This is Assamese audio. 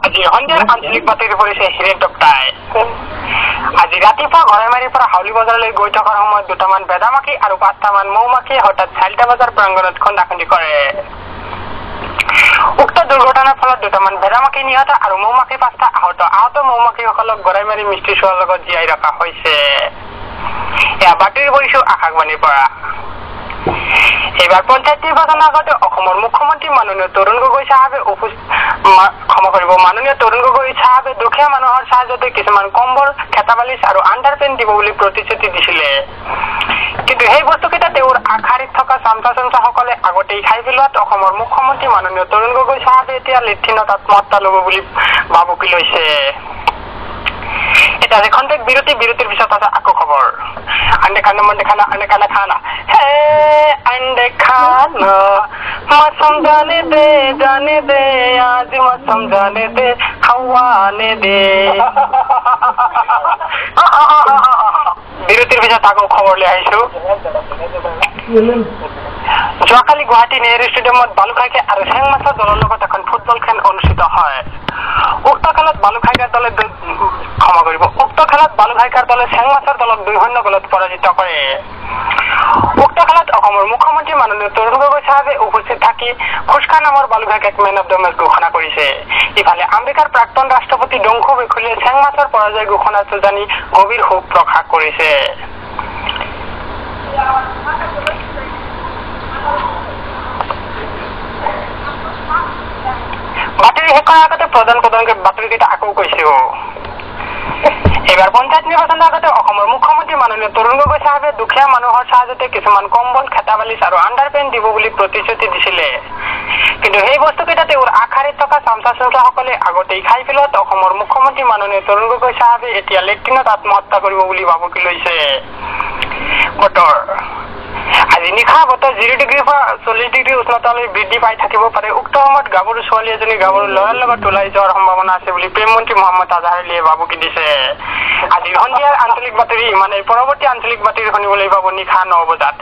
আজি সন্ধিয়াৰ আঞ্চলিক বাতৰি পৰিছে হিৰেণ টপ্তাই। আজি ৰাতিপুৱা ঘৰেমাৰীৰ পৰা হাউলি বজাৰলৈ গৈ থকাৰ সময়ত দুটামান বেদামাখি আৰু 5টামান মৌমাখিয়ে হঠাৎ চাৰিটা বজাৰ প্ৰাংগণত খুন্দাখুন্দি কৰে। উক্ত দুৰ্ঘটনাৰ ফলত দুটামান বেদামাখি নিহত আৰু মৌমাখি 5টা আহত মৌমাখিসকলক ঘৰেমাৰী মিস্ত্ৰী চোৱাৰ লগত জীয়াই ৰখা হৈছে। এয়া বাতৰি কৰিছো আকাশবাণীৰ পৰা। এইবাৰ পঞ্চায়ত নিৰ্বাচনৰ আগতে অসমৰ মুখ্যমন্ত্ৰী মাননীয় তৰুণ গগৈ চাহাবে দুখীয়া মানুহৰ সাহায্যতে কিছুমান কম্বল, খেতা বালিচ আৰু আণ্ডাৰপেণ্ট দিব বুলি প্ৰতিশ্ৰুতি দিছিলে। কিন্তু সেই বস্তুকেইটা তেওঁৰ আশাৰীত থকা চামচাসকলে আগতেই খাই পেলোৱাত অসমৰ মুখ্যমন্ত্ৰী মাননীয় তৰুণ গগৈ চাহাবে এতিয়া লেট্ৰিনত আত্মহত্যা ল'ব বুলি ভাবুকি লৈছে। এটা যে খন্তেক বিৰতিৰ পিছত আছে আকৌ খবৰ। अंडे खाना मंडे खाना अंडे खाना खाना है अंडे खाना मौसम जाने दे आज मौसम जाने दे हवाने दे বিৰতিৰ পিছত আকৌ খবৰ লৈ আহিছো। যোৱাকালি গুৱাহাটী নেহেৰু ষ্টেডিয়ামত বালুখাইকে আৰু চেং মাছৰ দলৰ লগত এখন ফুটবল খেল অনুষ্ঠিত হয়। উক্ত খেলত বালুখাইকাৰ দলে চেং মাছৰ দলক 2-0 গলত পৰাজিত কৰে। উক্ত খেলত অসমৰ মুখ্যমন্ত্ৰী মাননীয় তৰুণ গগৈ চাহাবে উপস্থিত থাকি খুচকা নামৰ বালুখাইক মেন অফ দ্য মেচ ঘোষণা কৰিছে। ইফালে আমেৰিকাৰ প্ৰাক্তন ৰাষ্ট্ৰপতি ডংখু বেখুলিয়ে চেং মাছৰ পৰাজয় ঘোষণাটো জানি গভীৰ শোক প্ৰকাশ কৰিছে। বাতৰি শেষ কৰাৰ আগতে প্ৰধানকৈ বাতৰিকেইটা আকৌ কৈছো। এইবাৰ পঞ্চায়ত নিৰ্বাচনৰ আগতে অসমৰ মুখ্যমন্ত্ৰী মাননীয় তৰুণ গগৈ চাহাবে দুখীয়া মানুহৰ সাহায্যতে কিছুমান কম্বল, খেতা বালিচ আৰু আণ্ডাৰপেণ্ট দিব বুলি প্ৰতিশ্ৰুতি দিছিলে। কিন্তু সেই বস্তুকেইটা তেওঁৰ আশাৰীত থকা চামচাসকলে আগতেই খাই পেলোৱাত অসমৰ মুখ্যমন্ত্ৰী মাননীয় তৰুণ গগৈ চাহাবে এতিয়া লেট্ৰিনত আত্মহত্যা কৰিব বুলি ভাবুকি লৈছে। বতৰ আজি নিশা বতৰ 0 ডিগ্ৰীৰ পৰা 40 ডিগ্ৰী উষ্ণতালৈ বৃদ্ধি পাই থাকিব পাৰে। উক্ত সময়ত গাভৰু ছোৱালী এজনী গাভৰু ল'ৰাৰ লগত ওলাই যোৱাৰ সম্ভাৱনা আছে বুলি প্ৰেমমন্ত্ৰী মহম্মদ আজহাৰুলিয়ে ভাবুকি দিছে। আজি সন্ধিয়াৰ আঞ্চলিক বাতৰি ইমানেই। পৰৱৰ্তী আঞ্চলিক বাতৰি শুনিবলৈ পাব নিশা 9 বজাত।